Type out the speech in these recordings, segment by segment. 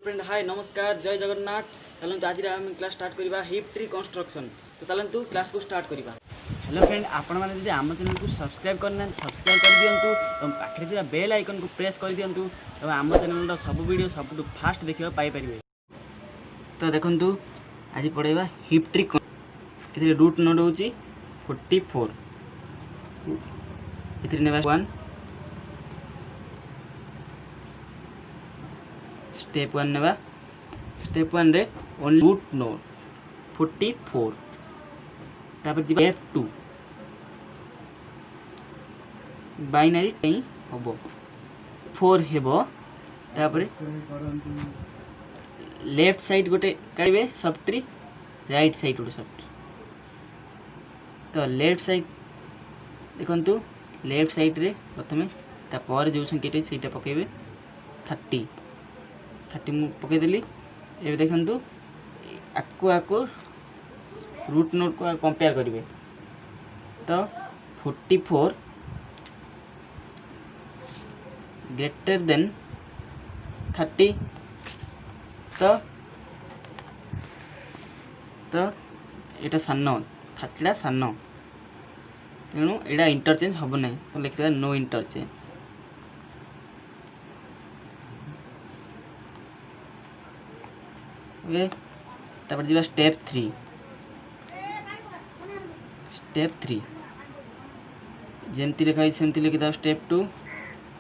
Friend हाय नमस्कार जय जगन्नाथ। चलते आज आम क्लास स्टार्ट करवा हिप ट्री कंस्ट्रक्शन। तो चलते क्लास को स्टार्ट करवा। हेलो फ्रेंड आपण मैंने जब आम चैनल को सब्सक्राइब करना सब्सक्राइब कर दिंतु और पाखे थी बेल आइकन को प्रेस कर दिंतु और आम चैनल सब वीडियो सब फास्ट देखा पाइपर। तो देखु आज पढ़ेगा हिप ट्री। ये रूट नोड हूँ 44 ने 1 स्टेप 1 नेबा। स्टेप 1 रे ओनली रूट नोड 44 तापर जी स्टेप 2 बाइनरी टाइम हबो 4 हेबो। तापर लेफ्ट साइड गोटे काढबे सब ट्री राइट साइड गोटे सब ट्री। तो लेफ्ट साइड देखंतु लेफ्ट साइड रे प्रथमे तापर जो संख्याटे सेटा पकेबे 30 मु पकईदेली। ये देखु आको रूट नोड को कंपेयर करेंगे। तो 44 ग्रेटर देन 30। तो यहाँ सान 30 सान तेणु यहाँ इंटरचेंज हम ना। तो लिखा नो इंटरचेंज। ओके तापर जी स्टेप 3। स्टेप 3 जमती लिखाई सेमती लिखिद। स्टेप 2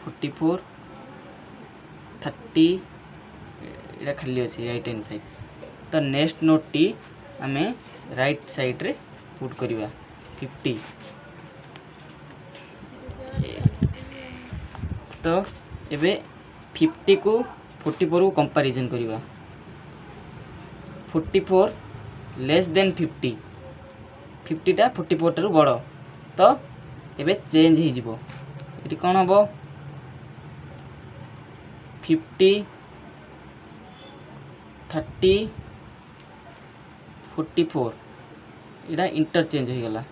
44 30 यहाँ खाली अच्छी राइट हैंड साइड। तो नेक्स्ट नोट टी आम राइट साइड रे पुट करवा 50। तो एबे 50 को 44 को कंपैरिजन करवा। 44 लेस देन 50 टा 44 टारू बड़। तो एबे चेंज हो जिवो। एटी कौन हम 50 30 44 इटा इंटरचेंज हो गला।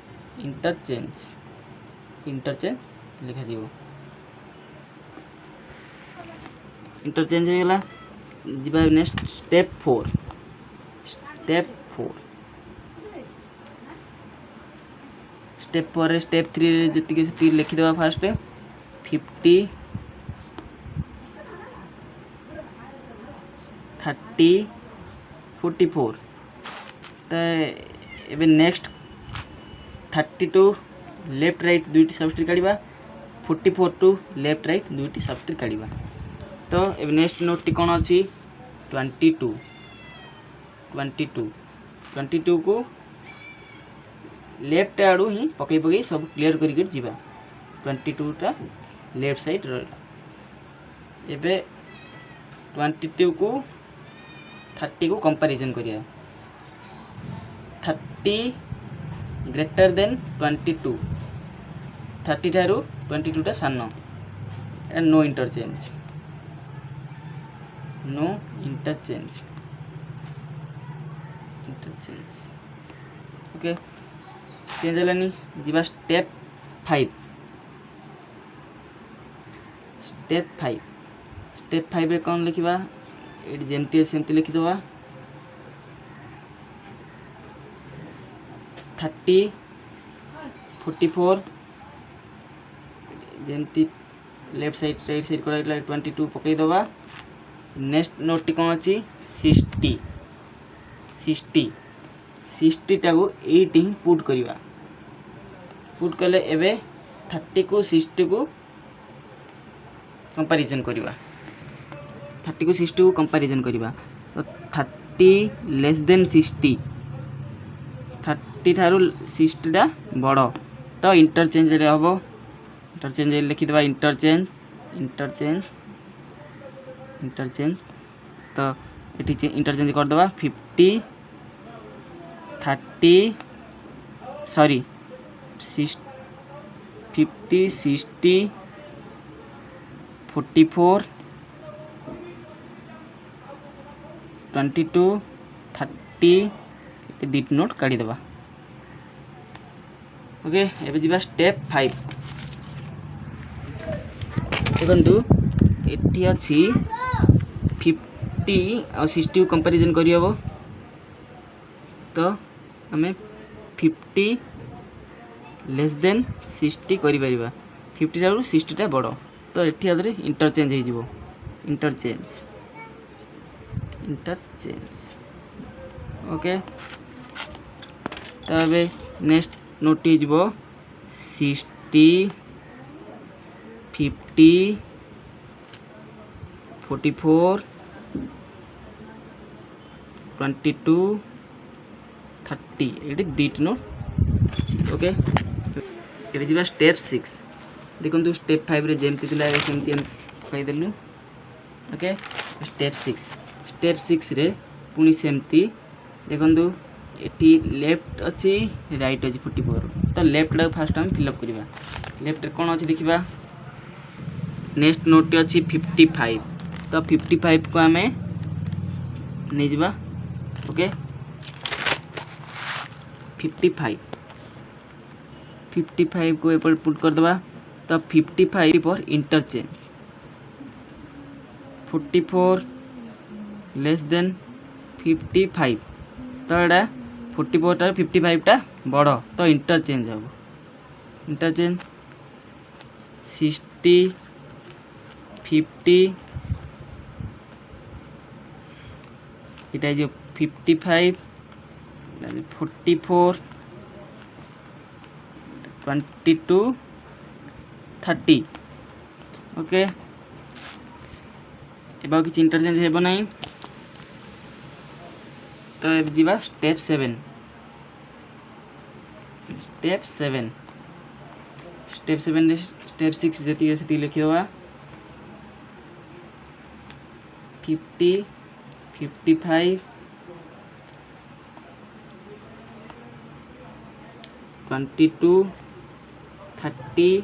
इंटरचेंज लिखा जीवो। इंटरचेंज हो गला। जिबा नेक्स्ट स्टेप 4। स्टेप 4 स्टेप 3 जी लिखिदेवा। फास्ट 50 30 44। तो ये नेक्स्ट 30 टू लेफ्ट राइट दुईटी सबस्ट्री काढ़ा। 44 टू लेफ्ट राइट दुईटी सबस्ट्री काढ़ा। तो ये नेक्स्ट नोट टी कौन अच्छी 22 को लेफ्ट आड़ू ही पकई सब क्लीयर करके जीवा। 22 टा लेफ्ट साइड रहा। एबे 22 को 30 को कंपैरिजन करिया। 30 ग्रेटर देन 22 30 ठारू 22 टा सान। नो इंटरचेंज ओके चेंज है जीवा। स्टेप 5 स्टेप 5 कौन लिखा ये जमती सेमती लिखिदवा। 30 44 जमती लेफ्ट साइड राइट साइड कर 22 पकईदवा। नेक्स्ट नोट टी कौन अच्छी 60 टाको एट ही पुट करवा। पुट कले एबे 30 को 60 को कंपैरिजन करवा। 30 को 60 को कंपैरिजन करवा। तो 30 लेस देन 60 30 ठारू 60 टा बड़। तो इंटरचेंज हम। इंटरचेंज लिखिदेवा। इंटरचेंज तो ये इंटरचेंज करदे 50 30 सॉरी 50 60 44 22 30 दीट नोट काढ़ीदेवा। ओके एबे जीवा स्टेप 5। देखु ये अच्छी 50 और 60 को कंपैरिजन करी हबो तो आमे 50 लेस देन 60 करि परिबा 50 ठारू 60 टा बड़ तो एठी आदरे इंटरचेंज हे जिवो इंटरचेंज ओके तबे नेक्स्ट नोट हे जिवो 60 50 44 22 30 ये दीट नोट ओके ये जी स्टेप 6 देखो स्टेप 5 रे जेमती थिला सेमती हम कहि देलु ओके स्टेप 6 रे पुनी सेमती देखो एटी लेफ्ट अच्छी राइट अच्छी 44 तो लेफ्ट टा फास्ट हम फिलअप करवा लेफ्ट कौन अच्छी देखा नेक्स्ट नोट अच्छी 55 तो 55 को आम नहीं जावा ओके 55 को एपर पुट कर दबा तो 55 पर इंटरचेंज 44 लेस देन 55 तो एटा 44 टा 55 टा बड़ तो इंटरचेंज हम इंटरचेंज 60 50 इटा जो 55 44 22 30 ओके एबा किछ इंटरचेंज हेबो नहीं तो अब जीवा स्टेप 7 स्टेप 6 जति से लिखि दवा 50 55 22 30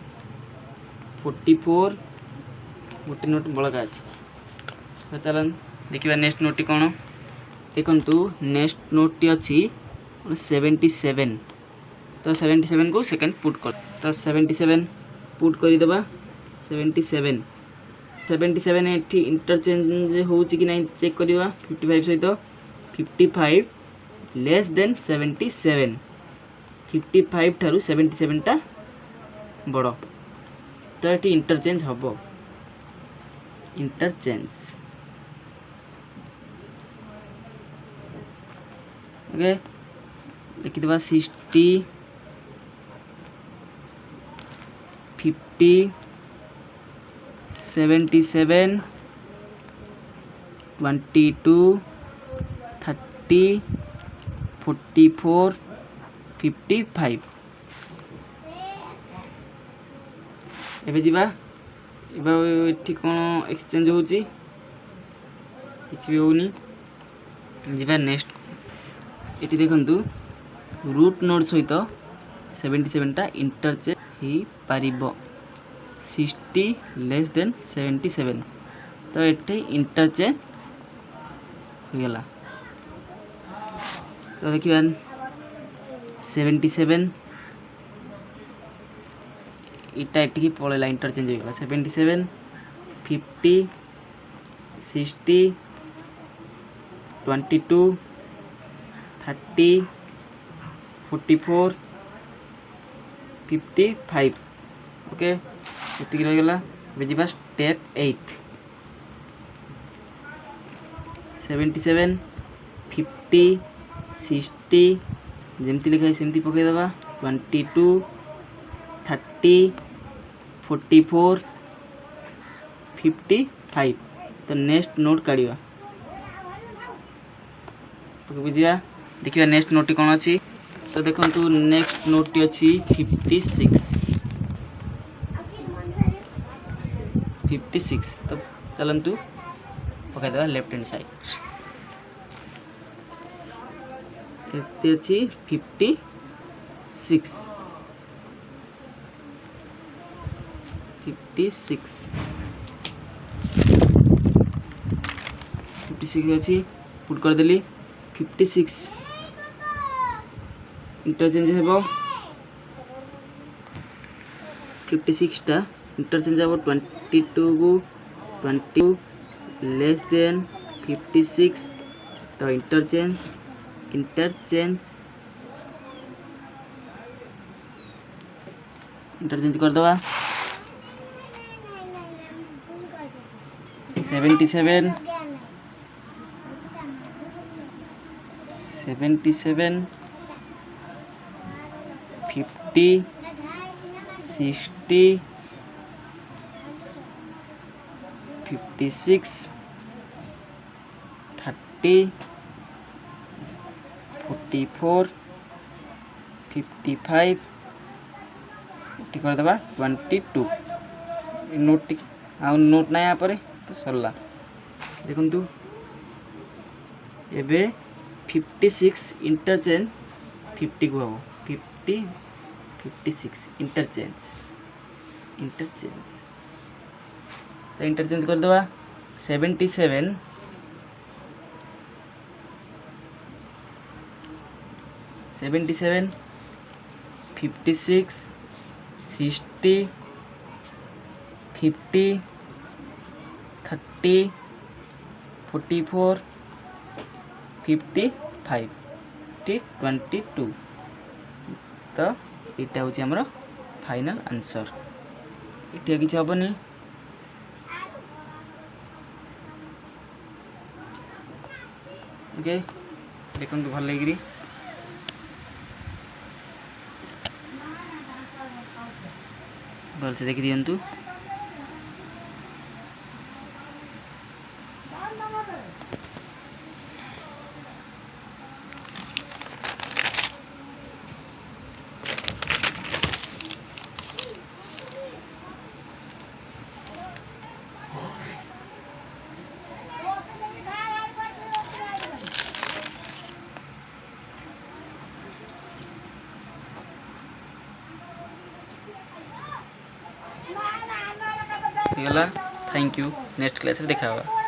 44 गोटे नोट बड़का अच्छे तो चलन देखिए नेक्स्ट नोट कौन देखु नेक्स्ट नोट टी अच्छी 77 तो 77 को सेकेंड पुट कर तो 77 पुट करदेबा 77 एठी इंटरचेंज हो कि नहीं चेक करवा 55 सहित 55 लेस देन 77 55 ठारू 77 टा बड़ तो ये इंटरचेंज हम इंटरचेंज ओके लिखिदेवा 60 50 77 22 30 44 55 एबे जीवा एठी कौन एक्सचेंज होची किसी भी होनी जीवा नेक्स्ट एटी देखंतु रूट नोड सहित 77 टा इंटरचेंज ही पारिबो 60 लेस देन 77 तो एठी इंटरचेंज हो गला तो देखिए 77 इटा एटी पड़ेगा इंटरचेंज हो गला 77 50 60 22 30 44 55 ओके ये रहीगला जा स्टेप 8 77 50 60 जमती लिखा है सेमती पकईदबा 22 30 44 55 तो नेक्स्ट नोट काढ़ा बुझा देखिए नेक्स्ट नोट कौन अच्छी तो देखो नेक्स्ट नोट अच्छी 56 तो चलतु पकईदे लेफ्ट हैंड साइड एते अच्छी 56 अच्छी पुट करदेली 56 इंटरचेंज हेबो 56 टा इंटरचेंज हेबो 22 को 22 लेस देन 56 तो इंटरचेंज इंटरचेंज कर दवा 77 50 60 56 30 44 55 कर दबा 22 नोट नोट ना यहाँ पर तो सरला देखु एबे 56 इंटरचेंज 50 को हम 50 56 इंटरचेंज तो इंटरचेंज कर दबा 77 56 60 50 30 44 55 22 तो यहाँ हूँ आमर फाइनल आंसर ये किसी हेनी ओके देखो भल लगी भल से देखी दिंतु थैंक यू नेक्स्ट क्लास देखा होगा।